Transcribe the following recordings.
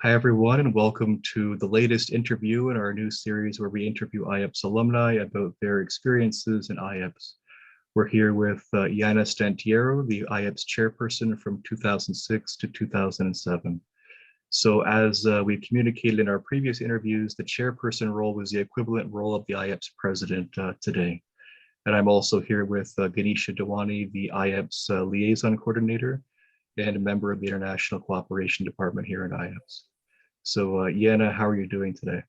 Hi, everyone, and welcome to the latest interview in our new series where we interview IAPSS alumni about their experiences in IAPSS. We're here with Iana Stantieru, the IAPSS Chairperson from 2006 to 2007. So as we've communicated in our previous interviews, the Chairperson role was the equivalent role of the IAPSS President today. And I'm also here with Ganesha Dewani, the IAPSS Liaison Coordinator and a member of the International Cooperation Department here at IAPSS. So Iana, how are you doing today?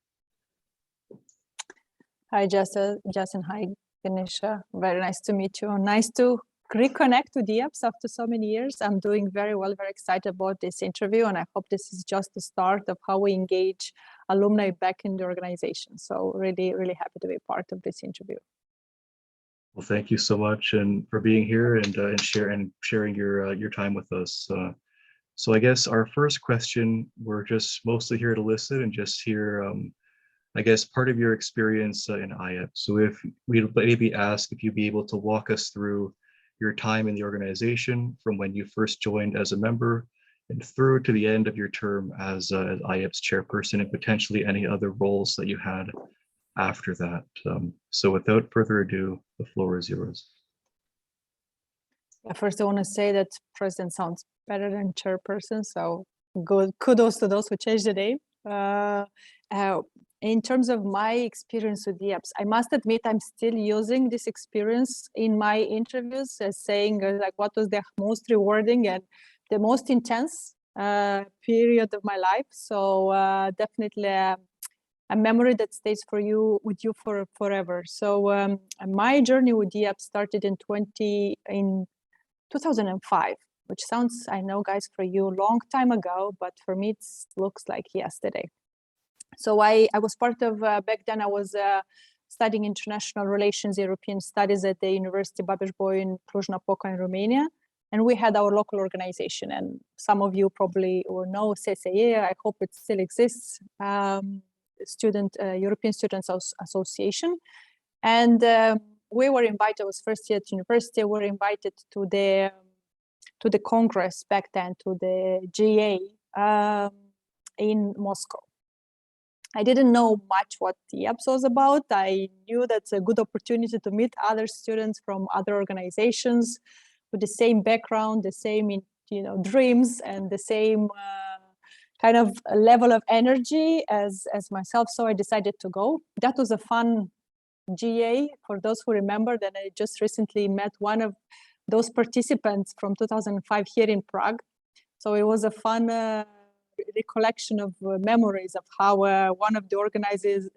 Hi, Justin. Hi, Ganesha. Very nice to meet you. Nice to reconnect with IAPSS after so many years. I'm doing very well, very excited about this interview, and I hope this is just the start of how we engage alumni back in the organization. So really, really happy to be part of this interview. Well, thank you so much and for being here and sharing your time with us. So I guess our first question, we're just mostly here to listen and just hear, I guess, part of your experience in IAPSS. So if we'd maybe ask if you'd be able to walk us through your time in the organization from when you first joined as a member and through to the end of your term as IAPSS Chairperson and potentially any other roles that you had after that. So without further ado, the floor is yours. First, I want to say that President sounds better than Chairperson, so good. Kudos to those who changed the name. In terms of my experience with IAPSS, I must admit I'm still using this experience in my interviews as saying like what was the most rewarding and the most intense period of my life. So definitely a memory that stays with you forever. So my journey with IAPSS started in 2005, which sounds, I know guys, for you a long time ago, but for me it looks like yesterday. So I was part of, back then I was studying international relations, European studies at the University Babeș-Bolyai in Cluj-Napoca in Romania. And we had our local organization, and some of you probably will know CSE, I hope it still exists, European Students Association. And we were invited, I was first year at university, we were invited to the Congress back then, to the GA in Moscow. I didn't know much what the IAPSS was about. I knew that's a good opportunity to meet other students from other organizations with the same background, the same dreams, and the same kind of level of energy as myself. So I decided to go. That was a fun GA. For those who remember, that I just recently met one of those participants from 2005 here in Prague. So it was a fun recollection of memories of how one of the organizers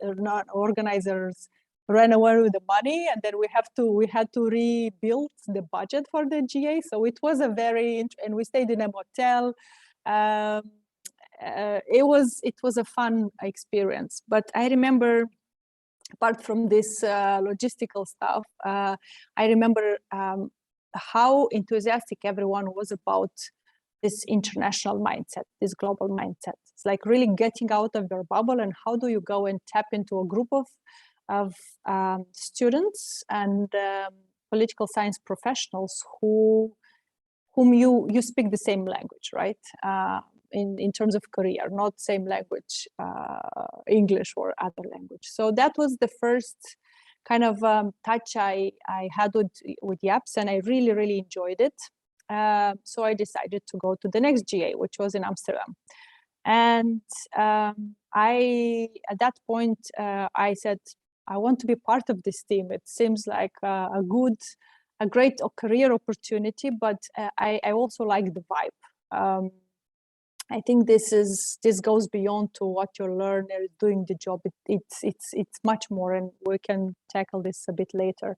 ran away with the money, and then we had to rebuild the budget for the GA. So it was and we stayed in a motel. It was a fun experience. But I remember, apart from this logistical stuff, I remember how enthusiastic everyone was about this international mindset, this global mindset. It's like really getting out of your bubble, and how do you go and tap into a group of students and political science professionals whom you speak the same language, right? In terms of career, not same language, English or other language. So that was the first kind of touch I had with IAPSS, and I really, really enjoyed it. So I decided to go to the next GA, which was in Amsterdam. And at that point, I said, I want to be part of this team. It seems like a great career opportunity, but I also like the vibe. I think this goes beyond to what you learn doing the job. It's much more, and we can tackle this a bit later.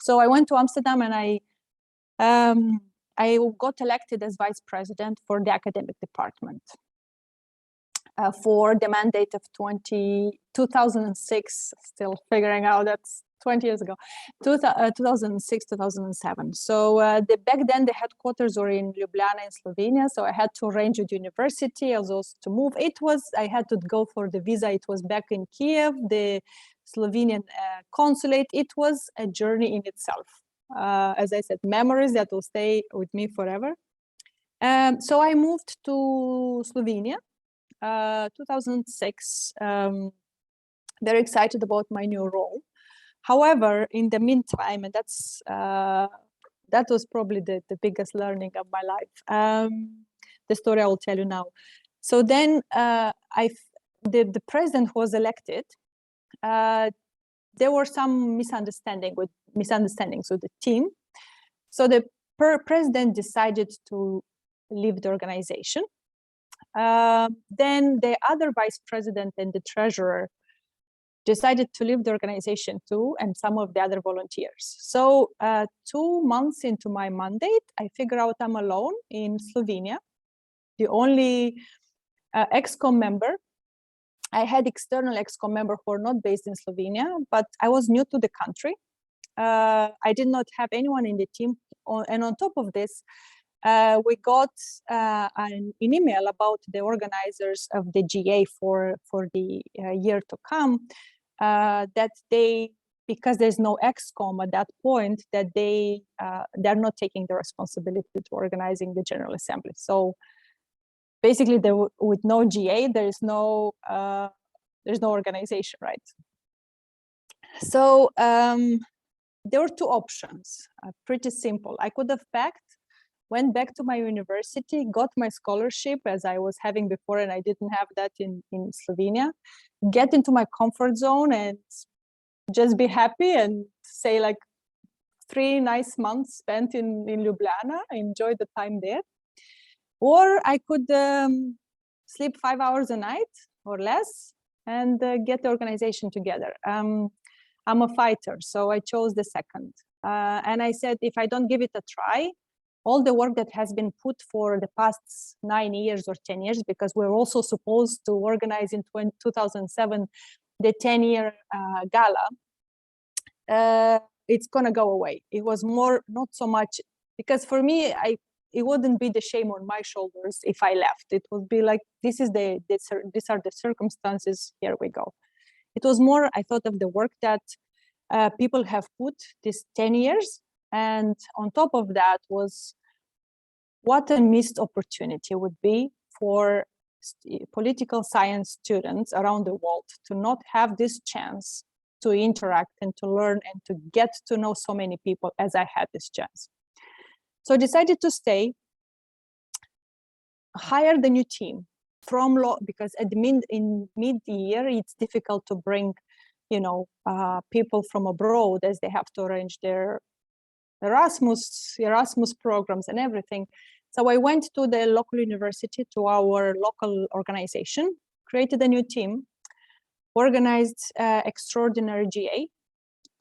So I went to Amsterdam, and I got elected as vice president for the academic department for the mandate of 2006, still figuring out that's 20 years ago, 2006, 2007. So back then the headquarters were in Ljubljana in Slovenia. So I had to arrange with university also to move. I had to go for the visa. It was back in Kiev, the Slovenian consulate. It was a journey in itself. As I said, memories that will stay with me forever. So I moved to Slovenia 2006, very excited about my new role. However, in the meantime, and that was probably the biggest learning of my life. The story I will tell you now. So then the president was elected. There were some misunderstandings with the team. So the president decided to leave the organization. Then the other vice president and the treasurer decided to leave the organization too, and some of the other volunteers. So 2 months into my mandate, I figure out I'm alone in Slovenia, the only ExCom member. I had external ExCom member who are not based in Slovenia, but I was new to the country. I did not have anyone in the team. And on top of this, we got an email about the organizers of the GA for the year to come, that they, because there's no ExCom at that point, that they're not taking the responsibility to organizing the General Assembly. So basically, with no GA, there's no organization, right? So there were two options, pretty simple. I could have went back to my university, got my scholarship as I was having before, and I didn't have that in Slovenia, get into my comfort zone and just be happy and say like 3 nice months spent in Ljubljana, enjoy the time there. Or I could sleep 5 hours a night or less and get the organization together. I'm a fighter, so I chose the second. And I said, if I don't give it a try, all the work that has been put for the past 9 years or 10 years, because we're also supposed to organize in 2007 the 10-year gala, it's gonna go away. It was more, not so much, because for me, it wouldn't be the shame on my shoulders if I left. It would be like, these are the circumstances, here we go. It was more, I thought of the work that people have put this 10 years. And on top of that was what a missed opportunity would be for political science students around the world to not have this chance to interact and to learn and to get to know so many people as I had this chance. So I decided to stay, hire the new team from because in mid-year, it's difficult to bring, people from abroad, as they have to arrange their Erasmus programs and everything. So I went to the local university, to our local organization, created a new team, organized extraordinary GA.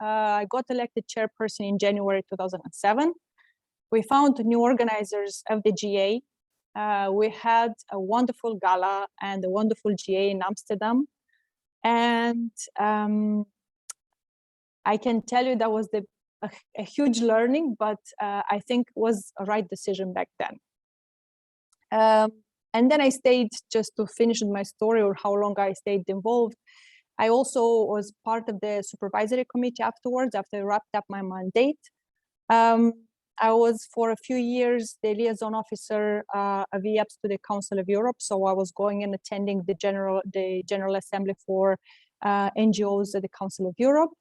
I got elected chairperson in January 2007. We found new organizers of the GA. We had a wonderful gala and a wonderful GA in Amsterdam. And I can tell you that was a huge learning, but I think was a right decision back then. And then I stayed, just to finish my story or how long I stayed involved. I also was part of the supervisory committee afterwards, after I wrapped up my mandate. I was for a few years the liaison officer of IAPSS to the Council of Europe. So I was going and attending the General Assembly for NGOs at the Council of Europe.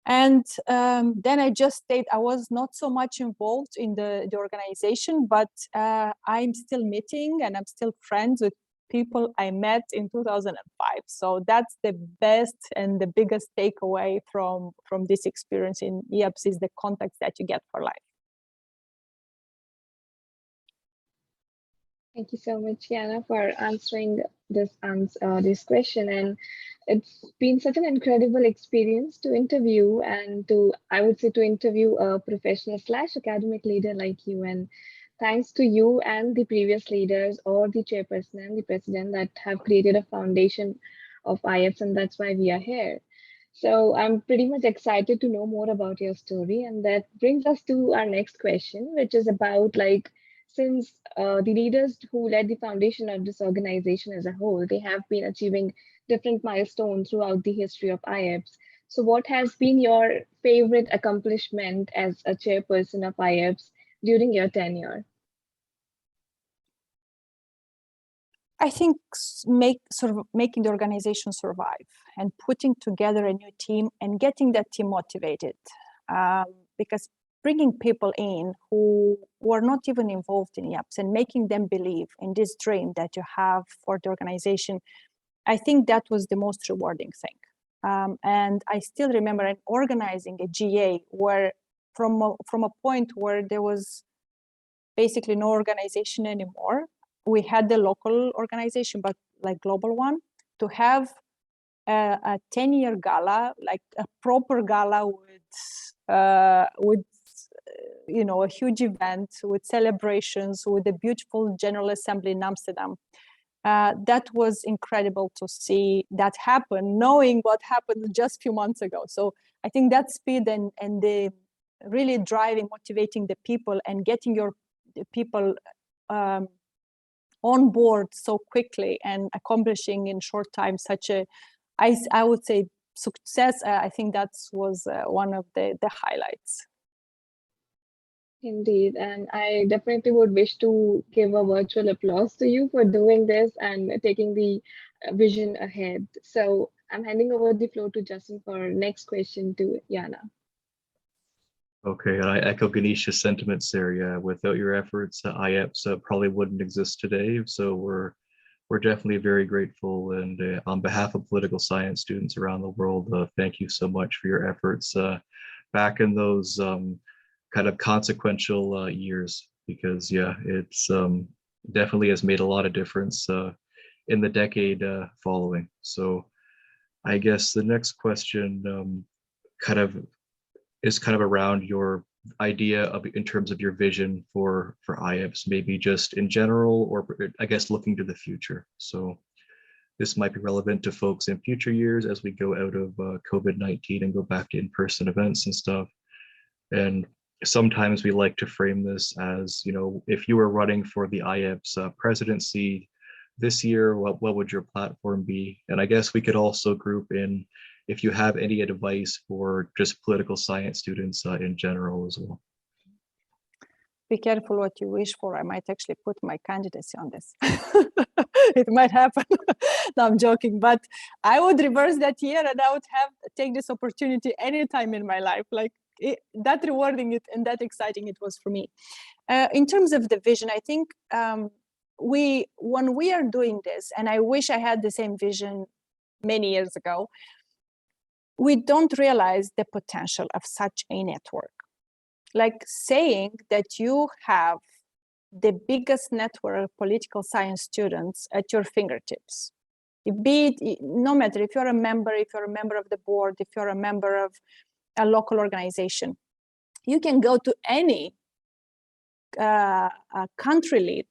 And then I just stayed. I was not so much involved in the organization, but I'm still meeting and I'm still friends with people I met in 2005. So that's the best and the biggest takeaway from this experience in IAPSS, is the contacts that you get for life. Thank you so much, Iana, for answering this question. And it's been such an incredible experience to interview and I would say to interview a professional / academic leader like you. And thanks to you and the previous leaders, or the chairperson and the president, that have created a foundation of IAPSS, and that's why we are here. So I'm pretty much excited to know more about your story. And that brings us to our next question, which is about, like, since the leaders who led the foundation of this organization as a whole, they have been achieving different milestones throughout the history of IAPSS. So what has been your favorite accomplishment as a chairperson of IAPSS during your tenure? I think making the organization survive and putting together a new team and getting that team motivated, because bringing people in who were not even involved in IAPSS and making them believe in this dream that you have for the organization, I think that was the most rewarding thing. And I still remember organizing a GA where from a point where there was basically no organization anymore. We had the local organization, but like global one, to have a 10-year gala, like a proper gala with you know, a huge event with celebrations, with a beautiful General Assembly in Amsterdam. That was incredible to see that happen, knowing what happened just a few months ago. So I think that speed and the really driving, motivating the people and getting your people on board so quickly and accomplishing in short time such a, I would say, success, I think that was one of the highlights. Indeed, and I definitely would wish to give a virtual applause to you for doing this and taking the vision ahead. So I'm handing over the floor to Justin for next question to Iana. Okay, and I echo Ganesha's sentiments there. Yeah, without your efforts, IAPSS probably wouldn't exist today. So we're definitely very grateful. And on behalf of political science students around the world, thank you so much for your efforts back in those kind of consequential years, because yeah, it's definitely has made a lot of difference in the decade following. So I guess the next question is kind of around your idea of, in terms of your vision for IAPSS, maybe just in general, or I guess looking to the future. So this might be relevant to folks in future years as we go out of COVID-19 and go back to in-person events and stuff. And sometimes we like to frame this as, you know, if you were running for the IAPSS presidency this year, what would your platform be? And I guess we could also group in if you have any advice for just political science students in general as well. Be careful what you wish for. I might actually put my candidacy on this. It might happen. No, I'm joking, but I would reverse that year and I would take this opportunity anytime in my life. Like that rewarding it and that exciting it was for me. In terms of the vision, I think when we are doing this, and I wish I had the same vision many years ago, we don't realize the potential of such a network. Like saying that you have the biggest network of political science students at your fingertips. No matter if you're a member of the board, if you're a member of a local organization, you can go to any country lead,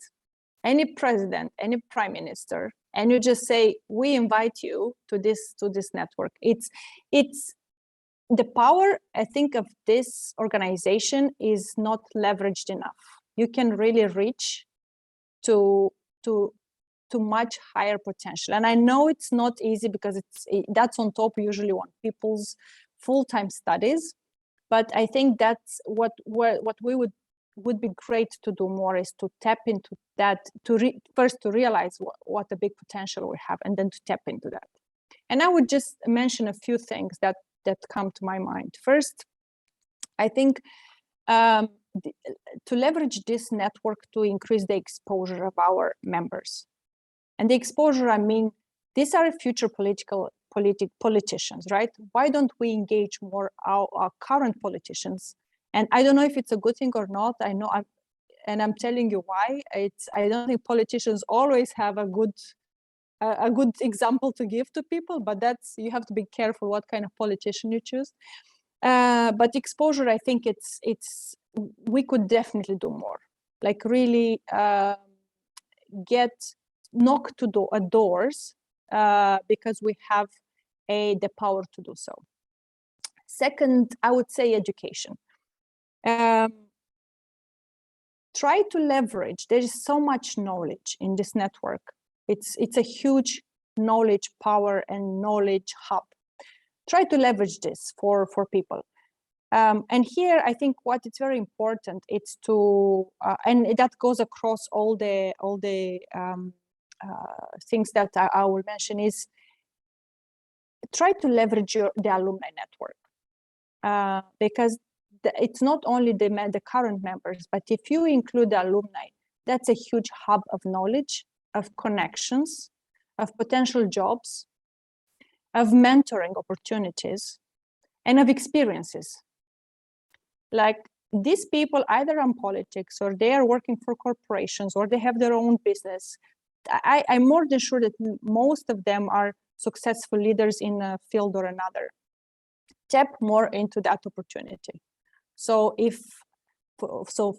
any president, any prime minister, and you just say, we invite you to this network. It's the power, I think, of this organization is not leveraged enough. You can really reach to much higher potential. And I know it's not easy because that's on top usually on people's full-time studies. But I think that's what we would be great to do more is to tap into that, first to realize what a big potential we have, and then to tap into that. And I would just mention a few things that come to my mind. First, I think to leverage this network to increase the exposure of our members. And the exposure, I mean, these are future politicians, right? Why don't we engage more our current politicians? And I don't know if it's a good thing or not. I'm telling you why. I don't think politicians always have a good example to give to people, but you have to be careful what kind of politician you choose. But exposure, I think we could definitely do more. Like really knock to doors because we have the power to do so. Second, I would say education. Try to leverage. There is so much knowledge in this network. It's a huge knowledge power and knowledge hub. Try to leverage this for people. And here, I think what is very important, it's to, and that goes across all the things that I will mention is try to leverage the alumni network, because it's not only the current members, but if you include the alumni, that's a huge hub of knowledge, of connections, of potential jobs, of mentoring opportunities, and of experiences. Like these people either on politics, or they are working for corporations, or they have their own business. I'm more than sure that most of them are successful leaders in a field or another. Tap more into that opportunity. So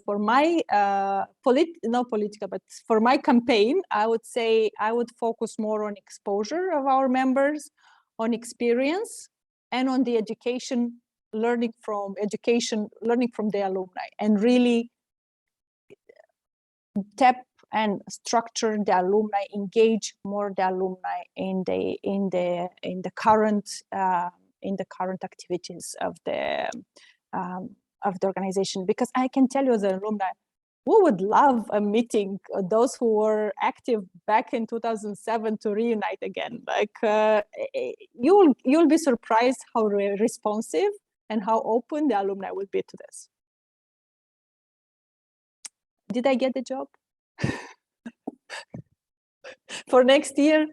for my not political, but for my campaign, I would say I would focus more on exposure of our members, on experience, and on the education, learning from the alumni, and really tap and structure the alumni, engage more the alumni in the current activities of the organization. Because I can tell you, the alumni, we would love a meeting, those who were active back in 2007, to reunite again. Like you'll be surprised how responsive and how open the alumni will be to this. Did I get the job? For next year?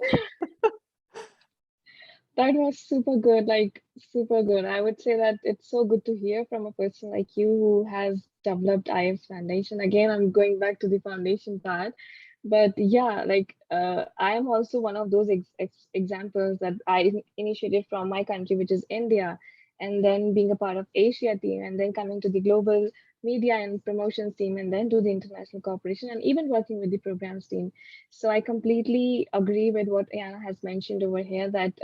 That was super good, like super good. I would say that it's so good to hear from a person like you who has developed IAPSS Foundation. Again, I'm going back to the foundation part, but yeah, like I am also one of those examples that I initiated from my country, which is India, and then being a part of Asia team, and then coming to the global media and promotions team, and then to the international corporation, and even working with the programs team. So I completely agree with what Iana has mentioned over here, that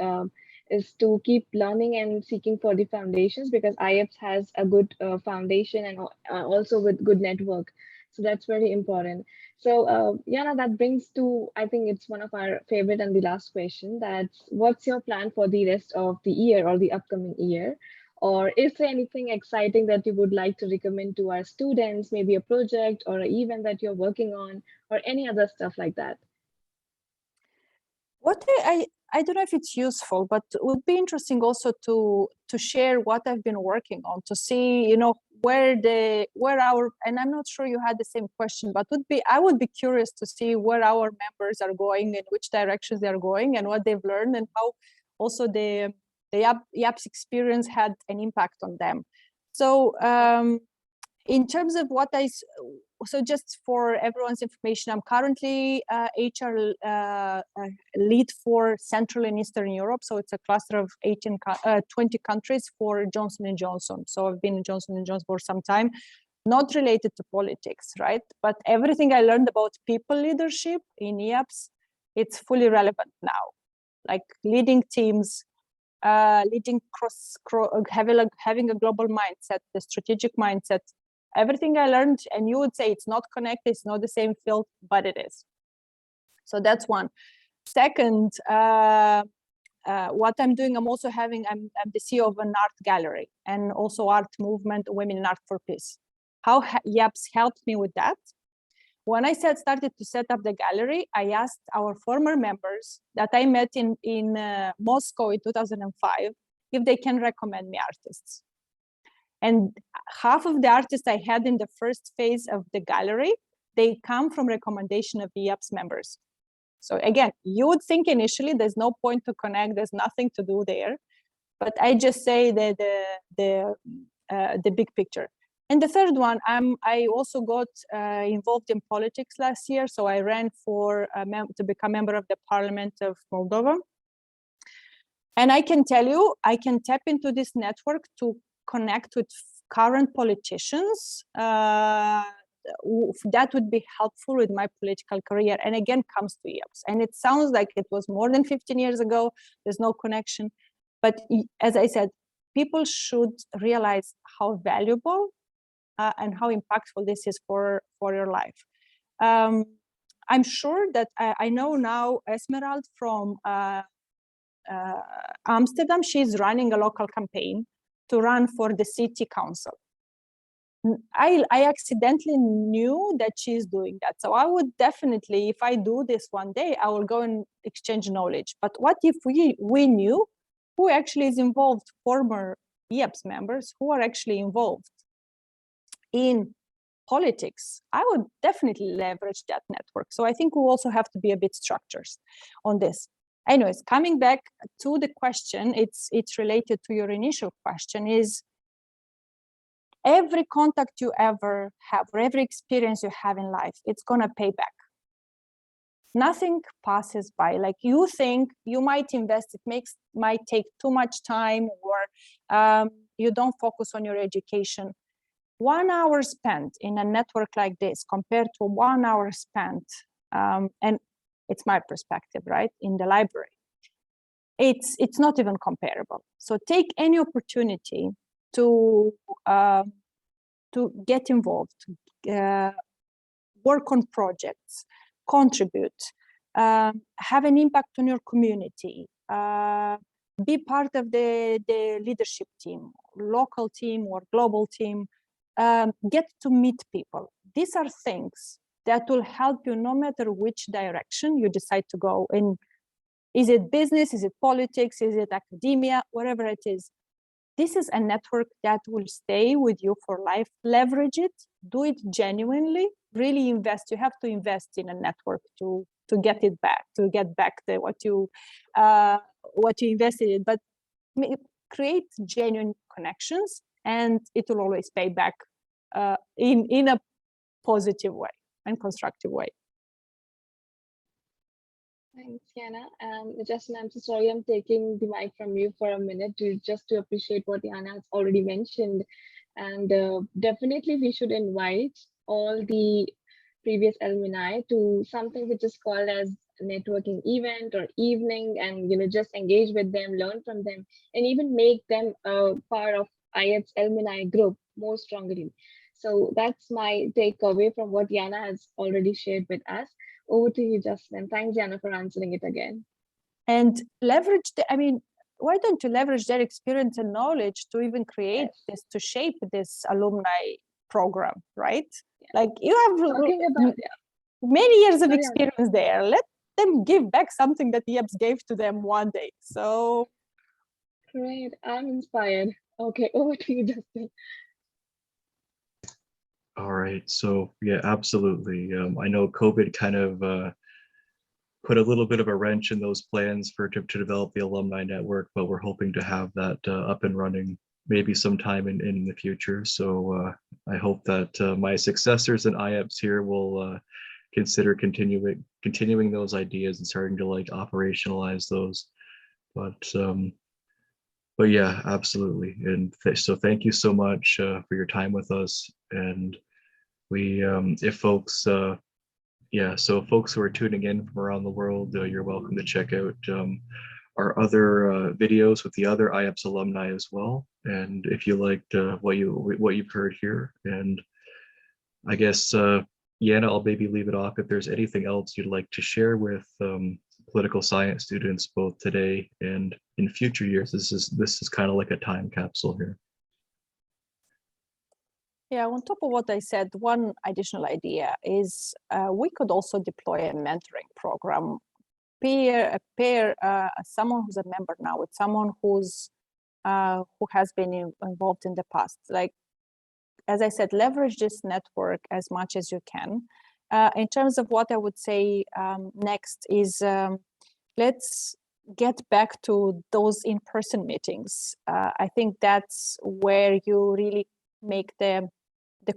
is to keep learning and seeking for the foundations, because IAPSS has a good foundation, and also with good network. So that's very important. So Iana, that brings to, I think it's one of our favorite and the last question, that's what's your plan for the rest of the year or the upcoming year? Or is there anything exciting that you would like to recommend to our students, maybe a project or an event that you're working on, or any other stuff like that? What I don't know if it's useful, but it would be interesting also to share what I've been working on, to see, you know, where our, and I'm not sure you had the same question, but I would be curious to see where our members are going, in which directions they're going, and what they've learned, and how also the IAPSS experience had an impact on them. So in terms of what so just for everyone's information, I'm currently HR lead for Central and Eastern Europe. So it's a cluster of 20 countries for Johnson & Johnson. So I've been in Johnson & Johnson for some time, not related to politics, right? But everything I learned about people leadership in IAPSS, it's fully relevant now. Like leading teams, leading having a global mindset, the strategic mindset, everything I learned, and you would say it's not connected, it's not the same field, but it is. So that's one. Second, what I'm doing, I'm the CEO of an art gallery, and also art movement, Women in Art for Peace. How IAPSS helped me with that? When I started to set up the gallery, I asked our former members that I met in Moscow in 2005 if they can recommend me artists. And half of the artists I had in the first phase of the gallery, they come from recommendation of the IAPSS members. So again, you would think initially there's no point to connect, there's nothing to do there, but I just say the big picture. And the third one, I also got involved in politics last year. So I ran to become member of the Parliament of Moldova. And I can tell you, I can tap into this network to connect with current politicians. That would be helpful with my political career. And again, comes to IAPSS. And it sounds like it was more than 15 years ago. There's no connection. But as I said, people should realize how valuable and how impactful this is for your life. I'm sure that I know now Esmeralda from Amsterdam. She's running a local campaign to run for the city council. I accidentally knew that she's doing that. So I would definitely, if I do this one day, I will go and exchange knowledge. But what if we knew who actually is involved, former IAPSS members who are actually involved in politics? I would definitely leverage that network. So I think we also have to be a bit structured on this. Anyways, coming back to the question, it's related to your initial question, is every contact you ever have or every experience you have in life, it's gonna pay back. Nothing passes by. Like, you think you might invest, it might take too much time, or you don't focus on your education. 1 hour spent in a network like this compared to 1 hour spent, and it's my perspective, right, in the library, it's not even comparable. So take any opportunity to get involved, work on projects, contribute, have an impact on your community, be part of the leadership team, local team or global team, get to meet people. These are things that will help you no matter which direction you decide to go in. Is it business? Is it politics? Is it academia? Whatever it is. This is a network that will stay with you for life. Leverage it, do it genuinely, really invest. You have to invest in a network to get it back, to get back what you invested in. But create genuine connections, and it will always pay back in a positive way and constructive way. Thanks, Iana. Justin, I'm so sorry I'm taking the mic from you for a minute to appreciate what Iana has already mentioned. And definitely we should invite all the previous alumni to something which is called as networking event or evening, and just engage with them, learn from them, and even make them a part of IAPSS alumni group more strongly. So that's my takeaway from what Iana has already shared with us. Over to you, Justin. Thanks, Iana, for answering it again. And leverage why don't you leverage their experience and knowledge to even create this, to shape this alumni program, right? Yeah. Like, you have many years of experience there. Let them give back something that IAPSS gave to them one day. So great. I'm inspired. Okay, over to you, Justin. All right, so yeah, absolutely. I know COVID kind of put a little bit of a wrench in those plans to develop the alumni network, but we're hoping to have that up and running maybe sometime in the future. So I hope that my successors in IAPSS here will consider continuing those ideas and starting to like operationalize those. But yeah, absolutely. And so thank you so much for your time with us. And we, if folks, so folks who are tuning in from around the world, you're welcome to check out our other videos with the other IAPSS alumni as well. And if you liked what you've heard here, and I guess, Iana, I'll maybe leave it off if there's anything else you'd like to share with political science students both today and in future years. This is kind of like a time capsule here. Yeah, on top of what I said, one additional idea is we could also deploy a mentoring program, pair someone who's a member now with someone who has been involved in the past. Like, as I said, leverage this network as much as you can. In terms of what I would say next is let's get back to those in-person meetings. I think that's where you really make the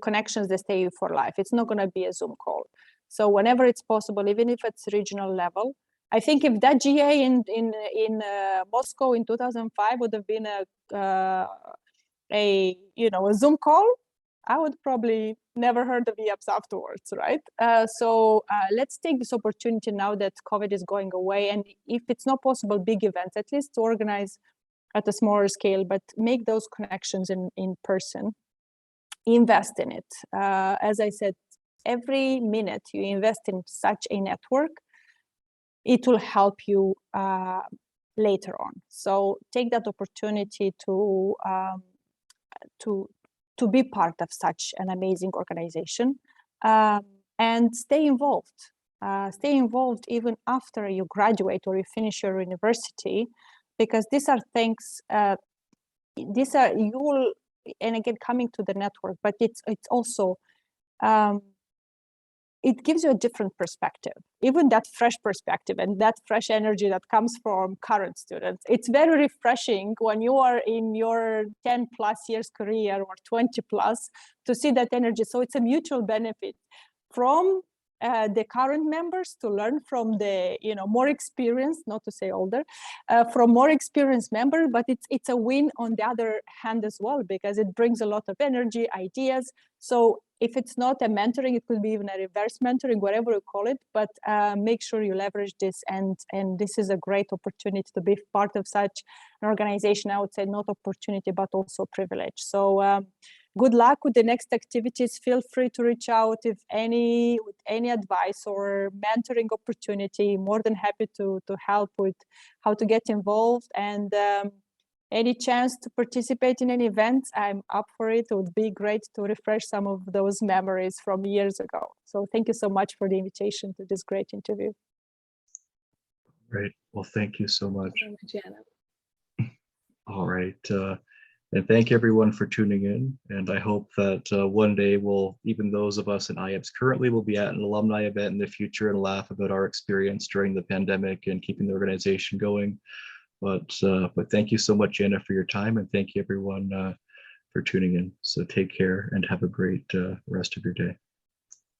connections that stay for life. It's not going to be a Zoom call. So whenever it's possible, even if it's regional level, I think if that GA in Moscow in 2005 would have been a Zoom call, I would probably never heard of IAPSS afterwards, right? So let's take this opportunity now that COVID is going away, and if it's not possible, big events, at least to organize at a smaller scale, but make those connections in person. Invest in it. As I said, every minute you invest in such a network, it will help you later on. So take that opportunity to to be part of such an amazing organization, and stay involved. Stay involved even after you graduate or you finish your university, because these are things, you will, and again, coming to the network, but it's also, it gives you a different perspective, even that fresh perspective and that fresh energy that comes from current students. It's very refreshing when you are in your 10 plus years career or 20 plus to see that energy. So it's a mutual benefit from the current members to learn from the more experienced, not to say older, from more experienced members, but it's a win on the other hand as well, because it brings a lot of energy, ideas. So if it's not a mentoring, it could be even a reverse mentoring, whatever you call it, but make sure you leverage this, and this is a great opportunity to be part of such an organization. I would say not opportunity, but also privilege. So good luck with the next activities. Feel free to reach out with any advice or mentoring opportunity. More than happy to help with how to get involved, and any chance to participate in any events, I'm up for it. It would be great to refresh some of those memories from years ago. So thank you so much for the invitation to this great interview. Great. Well, thank you so much. Thank you so much, Iana. All right. And thank everyone for tuning in. And I hope that one day even those of us in IAPSS currently will be at an alumni event in the future and laugh about our experience during the pandemic and keeping the organization going. But thank you so much, Iana, for your time, and thank you everyone for tuning in. So take care and have a great rest of your day.